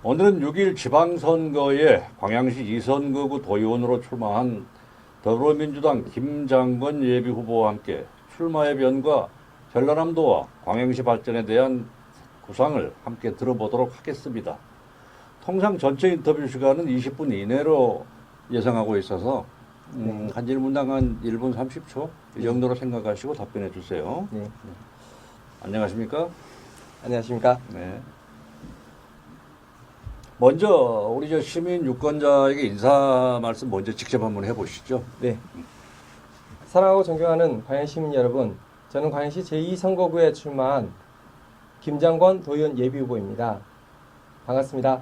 오늘은 6일 지방선거에 광양시 이선거구 도의원으로 출마한 더불어민주당 김장건 예비후보와 함께 출마의 변과 전라남도와 광양시 발전에 대한 구상을 함께 들어보도록 하겠습니다. 통상 전체 인터뷰 시간은 20분 이내로 예상하고 있어서 한 질문당 한 1분 30초 이 정도로 생각하시고 답변해 주세요. 네. 안녕하십니까? 안녕하십니까? 네. 먼저 우리 저 시민 유권자에게 인사 말씀 먼저 직접 한번 해보시죠. 네. 사랑하고 존경하는 광양시민 여러분, 저는 광양시 제2선거구에 출마한 김장건 도의원 예비후보입니다. 반갑습니다.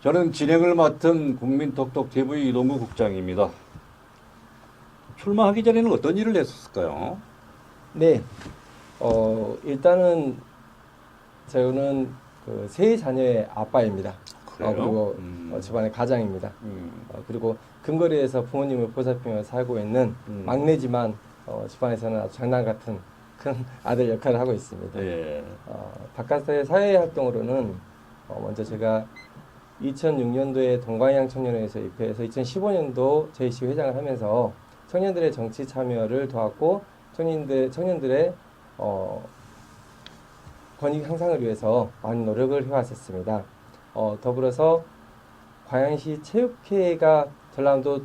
저는 진행을 맡은 국민톡톡TV 이동구 국장입니다. 출마하기 전에는 어떤 일을 했었을까요? 네. 일단은 저는 그 세 자녀의 아빠입니다. 그래요? 그리고 집안의 가장입니다. 그리고 근거리에서 부모님을 보살피며 살고 있는 막내지만 집안에서는 아주 장난 같은 큰 아들 역할을 하고 있습니다. 예. 바깥의 사회 활동으로는 먼저 제가 2006년도에 동광양 청년회에서 입회해서 2015년도 제2시 회장을 하면서 청년들의 정치 참여를 도왔고 청년들의 권익 향상을 위해서 많은 노력을 해왔었습니다. 더불어서 광양시 체육회가 전라남도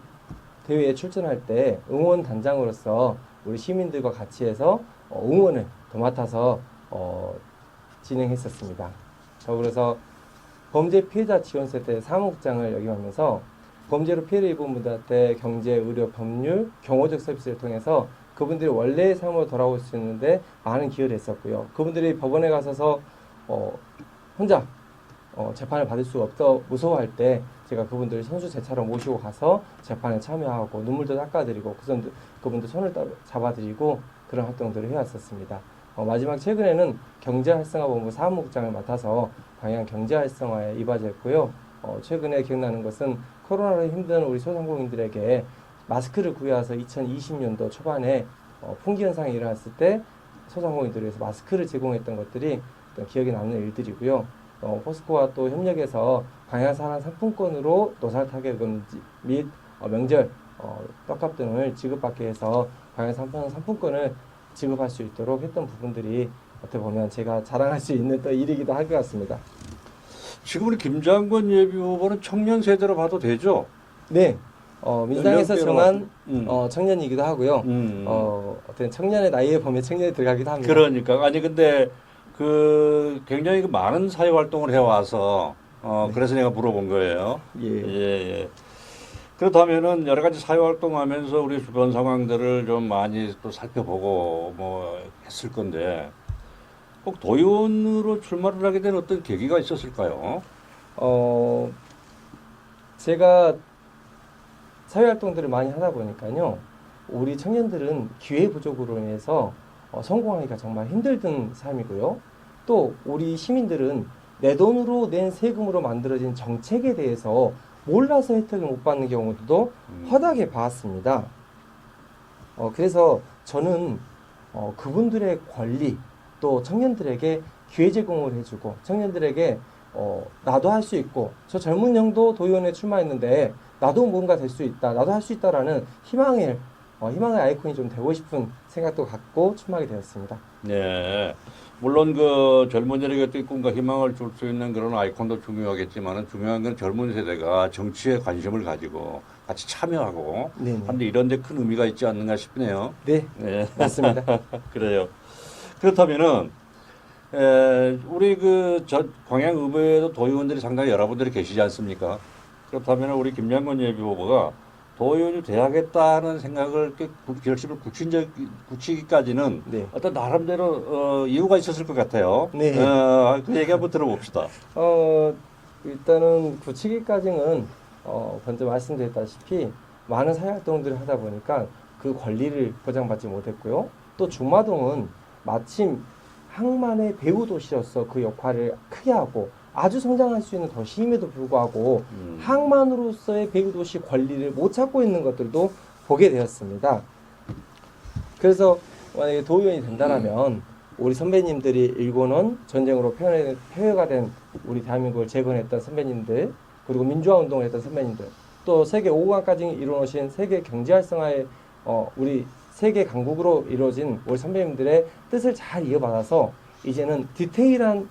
대회에 출전할 때 응원 단장으로서 우리 시민들과 같이 해서 응원을 도맡아서 진행했었습니다. 더불어서 범죄 피해자 지원센터 사무국장을 역임하면서 범죄로 피해를 입은 분들한테 경제, 의료, 법률, 경호적 서비스를 통해서 그분들이 원래의 삶으로 돌아올 수 있는데 많은 기여를 했었고요. 그분들이 법원에 가서서 혼자 재판을 받을 수 없어 무서워할 때 제가 그분들을 선수 제차로 모시고 가서 재판에 참여하고 눈물도 닦아드리고 그분들 손을 잡아드리고 그런 활동들을 해왔었습니다. 마지막 최근에는 경제활성화본부 사무국장을 맡아서 광양 경제활성화에 이바지했고요. 최근에 기억나는 것은 코로나로 힘든 우리 소상공인들에게 마스크를 구해와서 2020년도 초반에 풍기 현상이 일어났을 때 소상공인들을 위해서 마스크를 제공했던 것들이 기억에 남는 일들이고요. 포스코와 또 협력해서 광양산한 상품권으로 노살 타격금 및 명절 떡값 등을 지급받게 해서 광양산한 상품권을 지급할 수 있도록 했던 부분들이 어떻게 보면 제가 자랑할 수 있는 또 일이기도 할 것 같습니다. 지금 우리 김장건 예비후보는 청년 세대로 봐도 되죠? 네. 민주당에서 정한 청년이기도 하고요. 어떤 청년의 나이에 보면 청년이 들어가기도 합니다. 그러니까 아니 근데 그 굉장히 그 많은 사회 활동을 해와서 네. 그래서 내가 물어본 거예요. 예. 예. 그렇다면은 여러 가지 사회 활동하면서 우리 주변 상황들을 좀 많이 또 살펴보고 뭐 했을 건데 꼭 도의원으로 출마를 하게 된 어떤 계기가 있었을까요? 제가 사회 활동들을 많이 하다 보니까요. 우리 청년들은 기회 부족으로 인해서 성공하기가 정말 힘들던 삶이고요. 또 우리 시민들은 내 돈으로 낸 세금으로 만들어진 정책에 대해서 몰라서 혜택을 못 받는 경우도 허다하게 봤습니다. 그래서 저는 그분들의 권리 또 청년들에게 기회 제공을 해주고 청년들에게 나도 할 수 있고 저 젊은 형도 도의원에 출마했는데 나도 뭔가 될 수 있다 나도 할 수 있다라는 희망의 아이콘이 좀 되고 싶은 생각도 갖고 출마하게 되었습니다. 네. 물론 그 젊은이들에게 꿈과 희망을 줄 수 있는 그런 아이콘도 중요하겠지만은 중요한 건 젊은 세대가 정치에 관심을 가지고 같이 참여하고 한데 이런 데 큰 의미가 있지 않는가 싶네요. 네. 맞습니다. 그래요. 그렇다면은 우리 그 광양 의회에도 도의원들이 상당히 여러분들이 계시지 않습니까? 그렇다면 우리 김장건 예비후보가 도의원이 돼야겠다는 생각을 결심을 굳히기까지는 어떤 나름대로 이유가 있었을 것 같아요. 네. 그 얘기 한번 들어봅시다. 일단은 굳히기까지는 먼저 말씀드렸다시피 많은 사회활동들을 하다 보니까 그 권리를 보장받지 못했고요. 또 중마동은 마침 항만의 배후 도시로서 그 역할을 크게 하고 아주 성장할 수 있는 도시임에도 불구하고 항만으로서의 배후 도시 권리를 못 찾고 있는 것들도 보게 되었습니다. 그래서 만약에 도의원이 된다면 우리 선배님들이 일궈놓은 전쟁으로 폐허가 된 우리 대한민국을 재건했던 선배님들, 그리고 민주화 운동을 했던 선배님들, 또 세계 5강까지 이루어놓으신 세계 경제 활성화의 우리 세계 강국으로 이루어진 우리 선배님들의 뜻을 잘 이어받아서 이제는 디테일한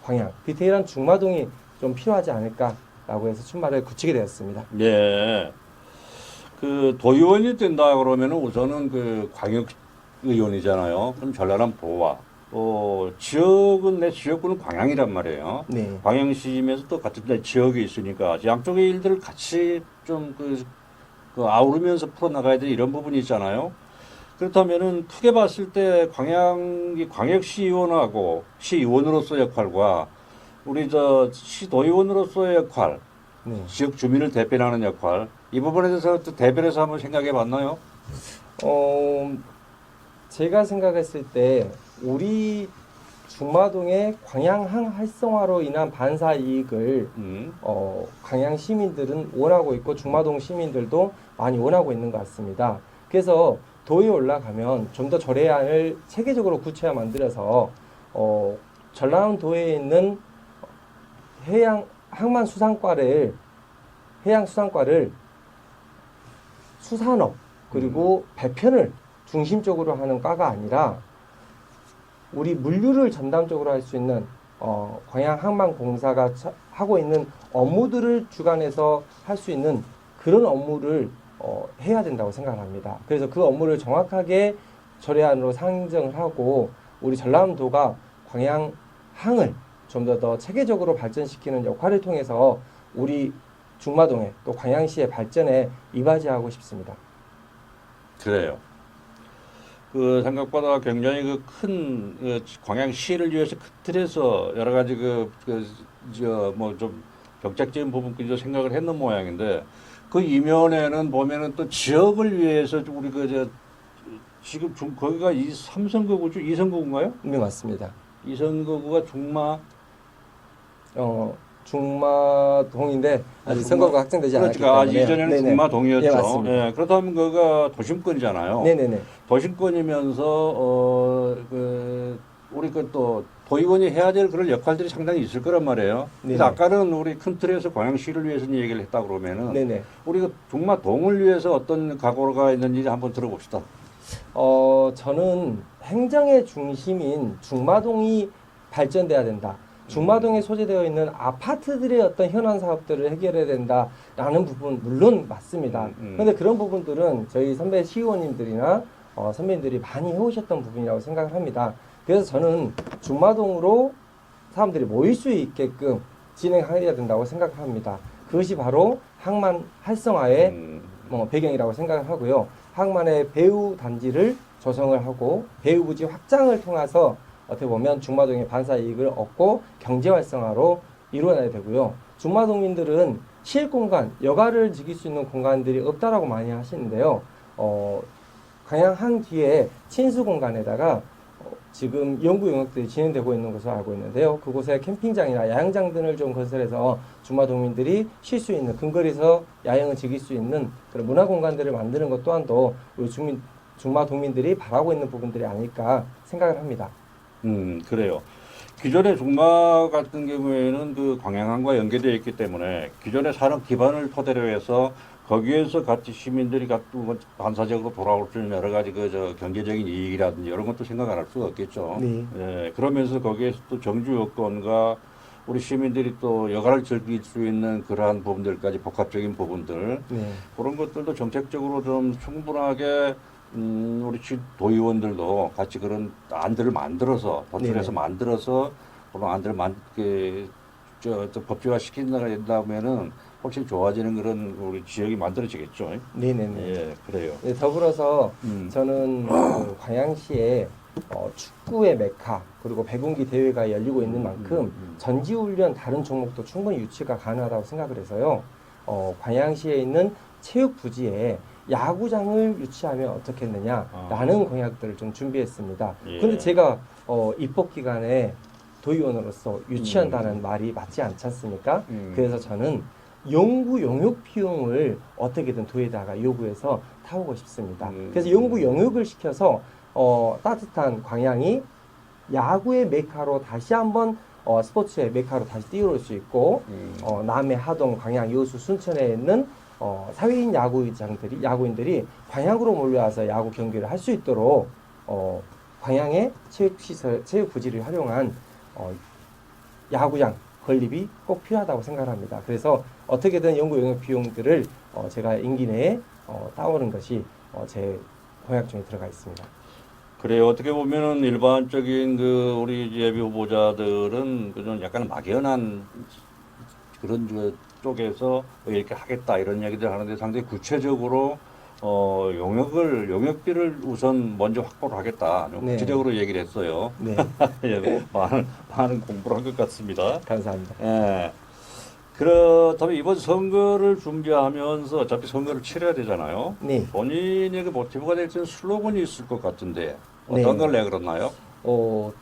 광양, 디테일한 중마동이 좀 필요하지 않을까라고 해서 출마를 굳히게 되었습니다. 예. 그 도의원이 된다 그러면은 우선은 그 광역 의원이잖아요. 그럼 전라남 도와 또 지역은 내 지역구는 광양이란 말이에요. 네. 광양시면서 또 같은 데 지역이 있으니까 양쪽의 일들을 같이 좀 그 아우르면서 풀어나가야 될 이런 부분이 있잖아요. 그렇다면은 크게 봤을 때 광역시의원하고 시의원으로서의 역할과 우리 저 시도의원으로서의 역할, 네. 지역 주민을 대변하는 역할, 이 부분에 대해서 또 대변해서 한번 생각해 봤나요? 제가 생각했을 때 우리 중마동의 광양항 활성화로 인한 반사 이익을 광양 시민들은 원하고 있고 중마동 시민들도 많이 원하고 있는 것 같습니다. 그래서 도에 올라가면 좀 더 조례안을 체계적으로 구체화 만들어서 전라남 도에 있는 해양 수산과를 수산업 그리고 배편을 중심적으로 하는 과가 아니라 우리 물류를 전담적으로 할 수 있는 광양항만공사가 하고 있는 업무들을 주관해서 할 수 있는 그런 업무를 해야 된다고 생각합니다. 그래서 그 업무를 정확하게 조례안으로 상정을 하고 우리 전라남도가 광양항을 좀 더 체계적으로 발전시키는 역할을 통해서 우리 중마동에 또 광양시의 발전에 이바지하고 싶습니다. 그래요. 그 생각보다 굉장히 그 큰 광양시를 위해서 큰 틀에서 여러 가지 뭐 좀 정책적인 부분까지도 생각을 했는 모양인데 그 이면에는 보면은 또 지역을 위해서 우리 지금 거기가 이 삼선거구죠? 이선거구인가요? 네, 맞습니다. 이선거구가 중마동인데 아직 선거가 확정되지 않았기 그러니까 때문에 이전에는 네네. 중마동이었죠. 예, 맞습니다. 예, 그렇다면 그가 도심권이잖아요. 네네네. 도심권이면서 우리 또 도의원이 해야 될 그런 역할들이 상당히 있을 거란 말이에요. 그래서 네네. 아까는 우리 큰 틀에서 광양시를 위해서 얘기를 했다 그러면은 네네. 우리가 중마동을 위해서 어떤 각오가 있는지 한번 들어봅시다. 저는 행정의 중심인 중마동이 발전돼야 된다. 중마동에 소재되어 있는 아파트들의 어떤 현안 사업들을 해결해야 된다라는 부분 물론 맞습니다. 그런데 그런 부분들은 저희 선배 시의원님들이나 선배님들이 많이 해오셨던 부분이라고 생각을 합니다. 그래서 저는 중마동으로 사람들이 모일 수 있게끔 진행해야 된다고 생각합니다. 그것이 바로 항만 활성화의 배경이라고 생각을 하고요. 항만의 배후 단지를 조성을 하고 배후 부지 확장을 통해서 어떻게 보면 중마동의 반사 이익을 얻고 경제 활성화로 이루어내야 되고요. 중마동민들은 실공간, 여가를 즐길 수 있는 공간들이 없다라고 많이 하시는데요. 광양항 뒤에 친수 공간에다가 지금 연구 영역들이 진행되고 있는 것으로 알고 있는데요. 그곳에 캠핑장이나 야영장 등을 좀 건설해서 중마동민들이 쉴 수 있는 근거리에서 야영을 즐길 수 있는 그런 문화 공간들을 만드는 것 또한도 우리 중마동민들이 바라고 있는 부분들이 아닐까 생각을 합니다. 그래요. 기존의 중마 같은 경우에는 그 광양항과 연계되어 있기 때문에 기존의 산업 기반을 토대로 해서 거기에서 같이 시민들이 반사적으로 돌아올 수 있는 여러 가지 경제적인 이익이라든지 이런 것도 생각 안 할 수가 없겠죠. 네. 예, 그러면서 거기에서 또 정주 여건과 우리 시민들이 또 여가를 즐길 수 있는 그러한 부분들까지 복합적인 부분들 네. 그런 것들도 정책적으로 좀 충분하게 우리 도의원들도 같이 그런 안들을 만들어서 도출해서 만들어서 그런 안들을 법제화 시킨다면은 훨씬 좋아지는 그런 우리 지역이 만들어지겠죠. 네네네. 예, 그래요. 네, 더불어서 저는 그 광양시에 축구의 메카 그리고 배구기 대회가 열리고 있는 만큼 전지훈련 다른 종목도 충분히 유치가 가능하다고 생각을 해서요. 광양시에 있는 체육 부지에 야구장을 유치하면 어떻겠느냐라는 공약들을 좀 준비했습니다. 그런데 제가 입법 기간에 도의원으로서 유치한다는 말이 맞지 않지 않습니까? 그래서 저는 연구 용역 비용을 어떻게든 도에다가 요구해서 타오고 싶습니다. 그래서 연구 용역을 시켜서 따뜻한 광양이 야구의 메카로 다시 한번 스포츠의 메카로 다시 뛰어올 수 있고 남해, 하동, 광양, 여수, 순천에 있는 사회인 야구인들이 광양으로 몰려와서 야구 경기를 할 수 있도록 광양의 체육시설, 체육부지를 활용한 야구장 건립이 꼭 필요하다고 생각합니다. 그래서 어떻게든 연구 영역 비용들을 제가 임기 내에 따오는 것이 제 공약 중에 들어가 있습니다. 그래요. 어떻게 보면은 일반적인 우리 예비 후보자들은 그런 약간 막연한 그런 쪽에서 이렇게 하겠다 이런 얘기들 하는데 상당히 구체적으로 용역비를 우선 먼저 확보를 하겠다. 네. 구체적으로 얘기를 했어요. 네. 예, 많은 공부를 한 것 같습니다. 감사합니다. 예. 그렇다면 이번 선거를 준비하면서 어차피 선거를 치러야 되잖아요. 네. 본인에게 모티브가 될 수 있는 슬로건이 있을 것 같은데 네. 어떤 걸 내걸었나요?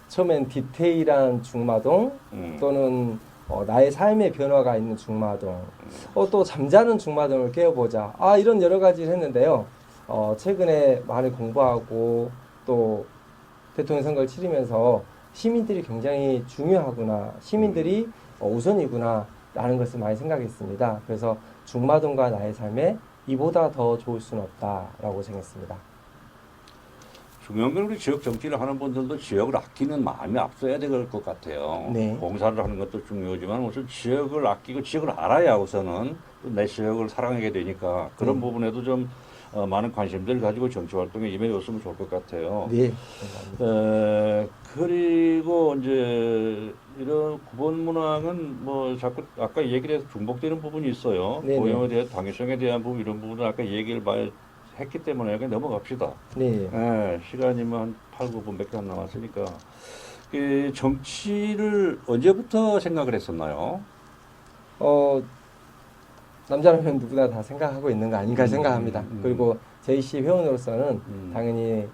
처음엔 디테일한 중마동 또는 나의 삶의 변화가 있는 중마동, 또 잠자는 중마동을 깨워보자. 이런 여러 가지를 했는데요. 최근에 많이 공부하고 또 대통령 선거를 치르면서 시민들이 굉장히 중요하구나, 시민들이 우선이구나 라는 것을 많이 생각했습니다. 그래서 중마동과 나의 삶에 이보다 더 좋을 수는 없다라고 생각했습니다. 중요한 건 우리 지역 정치를 하는 분들도 지역을 아끼는 마음이 앞서야 될 것 같아요. 네. 봉사를 하는 것도 중요하지만 우선 지역을 아끼고 지역을 알아야 우선은 내 지역을 사랑하게 되니까 그런 부분에도 좀 많은 관심들 가지고 정치 활동에 임해줬으면 좋을 것 같아요. 네. 그리고 이제 이런 구본 문항은 뭐 자꾸 아까 얘기를 해서 중복되는 부분이 있어요. 네네. 고용에 대한 당위성에 대한 부분 이런 부분은 아까 얘기를 많이 했기 때문에 그냥 넘어갑시다. 네. 시간이 한 8, 9분밖에 안 남았으니까 정치를 언제부터 생각을 했었나요? 남자라면 누구나 다 생각하고 있는 거 아닌가 생각합니다. 그리고 JC 회원으로서는 당연히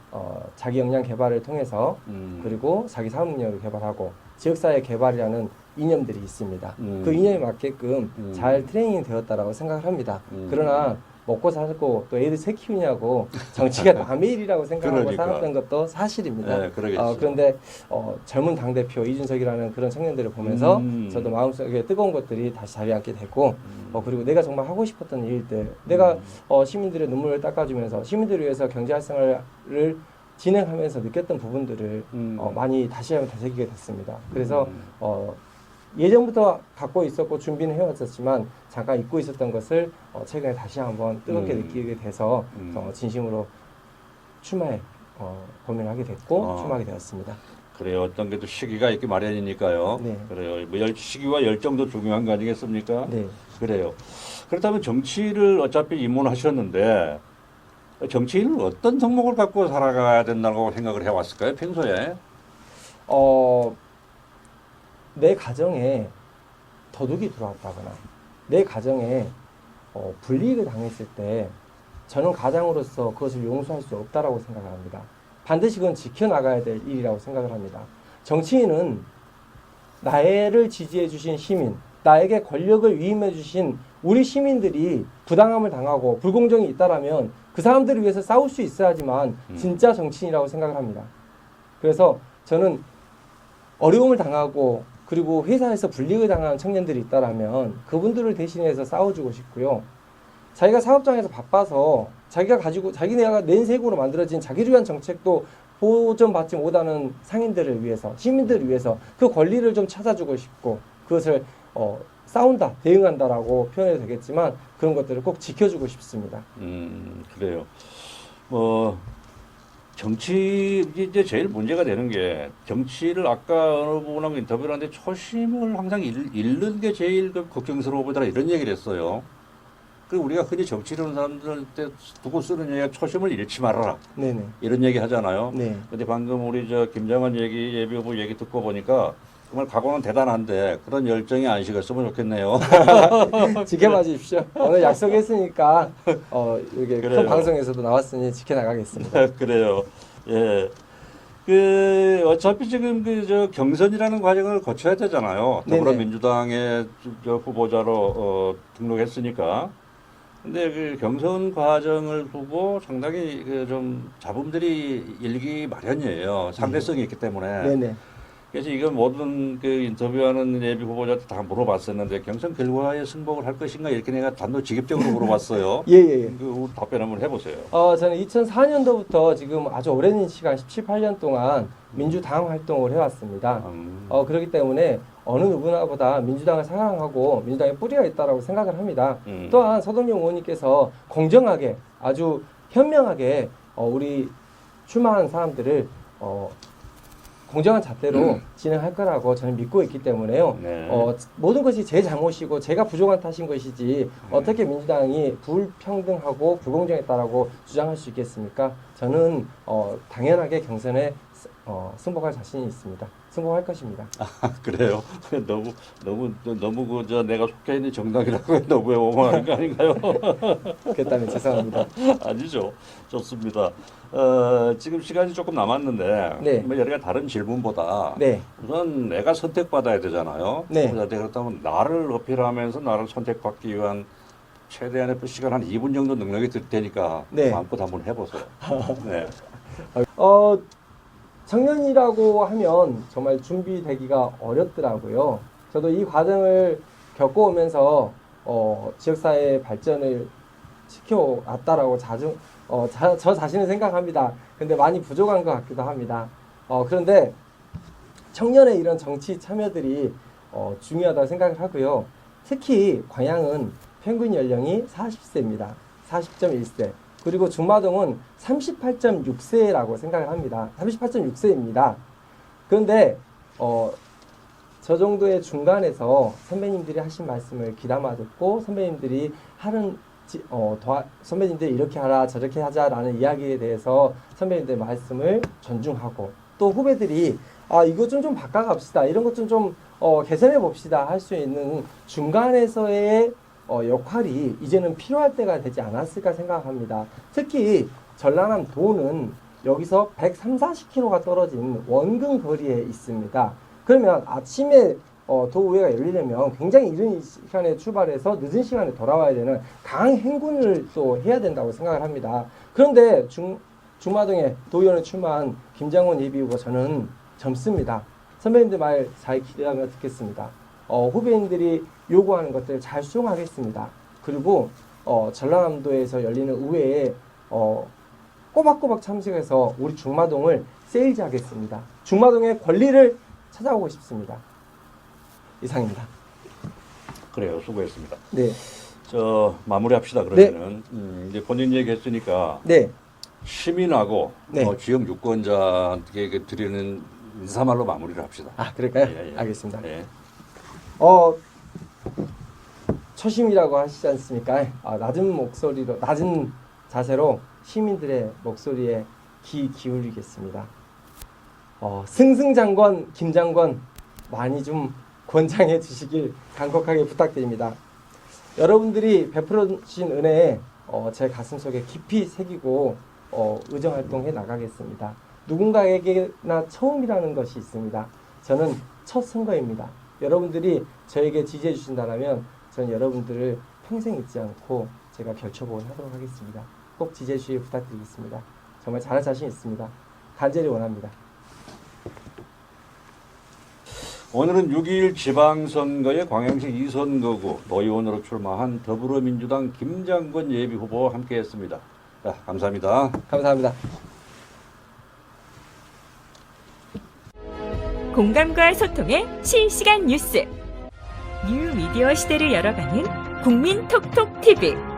자기 역량 개발을 통해서 그리고 자기 사업 능력을 개발하고 지역사회 개발이라는 이념들이 있습니다. 그 이념에 맞게끔 잘 트레이닝 되었다라고 생각을 합니다. 그러나 먹고 살고 또 애들 새 키우냐고 정치가 남의 일이라고 생각하고 그러니까. 살았던 것도 사실입니다. 네, 그러겠죠. 그런데 젊은 당대표 이준석이라는 그런 청년들을 보면서 저도 마음속에 뜨거운 것들이 다시 자리 앉게 됐고 그리고 내가 정말 하고 싶었던 일들, 내가 시민들의 눈물을 닦아주면서 시민들을 위해서 경제 활성화를 진행하면서 느꼈던 부분들을 많이 다시 한번 되새기게 됐습니다. 그래서 예전부터 갖고 있었고 준비는 해왔었지만 잠깐 잊고 있었던 것을 최근에 다시 한번 뜨겁게 느끼게 돼서 진심으로 출마에 고민을 하게 됐고 출마하게 되었습니다. 그래요. 어떤 게 또 시기가 있기 마련이니까요. 네. 그래요. 뭐 시기와 열정도 중요한 거 아니겠습니까? 네. 그래요. 그렇다면 정치를 어차피 입문하셨는데 정치인은 어떤 덕목을 갖고 살아가야 된다고 생각을 해왔을까요? 평소에? 내 가정에 도둑이 들어왔다거나 내 가정에 불이익을 당했을 때 저는 가장으로서 그것을 용서할 수 없다라고 생각을 합니다. 반드시 그건 지켜나가야 될 일이라고 생각을 합니다. 정치인은 나를 지지해 주신 시민, 나에게 권력을 위임해 주신 우리 시민들이 부당함을 당하고 불공정이 있다라면 그 사람들을 위해서 싸울 수 있어야지만 진짜 정치인이라고 생각을 합니다. 그래서 저는 어려움을 당하고 그리고 회사에서 불이익을 당하는 청년들이 있다라면 그분들을 대신해서 싸워주고 싶고요. 자기가 사업장에서 바빠서 자기네가 낸 세금으로 만들어진 자기를 위한 정책도 보전받지 못하는 상인들을 위해서, 시민들을 위해서 그 권리를 좀 찾아주고 싶고 그것을 싸운다, 대응한다라고 표현해도 되겠지만 그런 것들을 꼭 지켜주고 싶습니다. 그래요. 정치 이제 제일 문제가 되는 게 정치를 아까 어느 분하고 인터뷰를 하는데 초심을 항상 잃는 게 제일 걱정스러워 보더라 이런 얘기를 했어요. 그 우리가 흔히 정치를 하는 사람들한테 두고 쓰는 얘기가 초심을 잃지 말아라. 네네. 이런 얘기 하잖아요. 네. 근데 방금 우리 김장관 예비 후보 얘기 듣고 보니까 정말 각오는 대단한데 그런 열정이 안 식었으면 좋겠네요. 지켜봐 주십시오. 오늘 약속했으니까 이게 그래요. 큰 방송에서도 나왔으니 지켜나가겠습니다. 그래요. 예. 어차피 지금 경선이라는 과정을 거쳐야 되잖아요. 네네. 더불어민주당의 후보자로 등록했으니까. 근데 그 경선 과정을 두고 상당히 그 좀 잡음들이 일기 마련이에요. 상대성이 있기 때문에. 네네. 그래서 이건 모든 그 인터뷰하는 예비 후보자한테 다 물어봤었는데 경선 결과에 승복을 할 것인가 이렇게 내가 단도직입적으로 물어봤어요. 예예예. 그 답변 한번 해보세요. 저는 2004년도부터 지금 아주 오랜 시간 17, 18년 동안 민주당 활동을 해왔습니다. 그렇기 때문에 어느 누구나보다 민주당을 사랑하고 민주당에 뿌리가 있다라고 생각을 합니다. 또한 서동영 의원님께서 공정하게 아주 현명하게 우리 출마한 사람들을 공정한 잣대로 진행할 거라고 저는 믿고 있기 때문에요. 네. 모든 것이 제 잘못이고 제가 부족한 탓인 것이지 어떻게 민주당이 불평등하고 불공정했다라고 주장할 수 있겠습니까? 저는 당연하게 경선에 승복할 자신이 있습니다. 승복할 것입니다. 그래요? 너무 그저 내가 속해 있는 정당이라고 너무 오만한 거 아닌가요? 그랬다면 죄송합니다. 아니죠. 좋습니다. 지금 시간이 조금 남았는데 네. 뭐 여러 가지 다른 질문보다 네. 우선 내가 선택받아야 되잖아요. 네. 그렇다면 나를 어필하면서 나를 선택받기 위한 최대한의 시간 한 2분 정도 능력이 들 테니까 네. 마음껏 한번 해보세요. 네. 청년이라고 하면 정말 준비되기가 어렵더라고요. 저도 이 과정을 겪어오면서 지역사회 발전을 시켜왔다라고 저 자신은 생각합니다. 근데 많이 부족한 것 같기도 합니다. 그런데 청년의 이런 정치 참여들이 중요하다고 생각을 하고요. 특히 광양은 평균 연령이 40세입니다. 40.1세. 그리고 중마동은 38.6세라고 생각을 합니다. 38.6세입니다. 그런데 저 정도의 중간에서 선배님들이 하신 말씀을 귀담아 듣고 선배님들이 하는 선배님들이 이렇게 하라 저렇게 하자라는 이야기에 대해서 선배님들의 말씀을 존중하고 또 후배들이 이거 좀 바꿔갑시다 이런 것 좀 개선해 봅시다 할 수 있는 중간에서의 역할이 이제는 필요할 때가 되지 않았을까 생각합니다. 특히 전라남 도는 여기서 130-40km가 떨어진 원근 거리에 있습니다. 그러면 아침에 도의회가 열리려면 굉장히 이른 시간에 출발해서 늦은 시간에 돌아와야 되는 강행군을 또 해야 된다고 생각을 합니다. 그런데 중마동에 도의원에 출마한 김장원 예비후보 저는 젊습니다. 선배님들 말 잘 기대하며 듣겠습니다. 후배님들이 요구하는 것들을 잘 수용하겠습니다. 그리고 전라남도에서 열리는 의회에 꼬박꼬박 참석해서 우리 중마동을 세일즈하겠습니다. 중마동의 권리를 찾아오고 싶습니다. 이상입니다. 그래요. 수고했습니다. 네. 마무리합시다. 그러면은 이제 본인 얘기했으니까 네. 시민하고 네. 지역 유권자한테 드리는 인사말로 마무리를 합시다. 그럴까요? 예. 알겠습니다. 예. 초심이라고 하시지 않습니까? 낮은 목소리로, 낮은 자세로 시민들의 목소리에 귀 기울이겠습니다. 승승장관, 김장관 많이 좀 권장해 주시길 간곡하게 부탁드립니다. 여러분들이 베풀어 주신 은혜에 제 가슴속에 깊이 새기고 의정활동해 나가겠습니다. 누군가에게나 처음이라는 것이 있습니다. 저는 첫 선거입니다. 여러분들이 저에게 지지해 주신다면 저는 여러분들을 평생 잊지 않고 제가 결초보원 하도록 하겠습니다. 꼭 지지해 주시길 부탁드리겠습니다. 정말 잘할 자신 있습니다. 간절히 원합니다. 오늘은 6.21 지방선거의 광양시 2선거구 도의원으로 출마한 더불어민주당 김장건 예비후보와 함께했습니다. 감사합니다. 감사합니다. 공감과 소통의 실시간 뉴스. 뉴 미디어 시대를 열어가는 국민톡톡TV.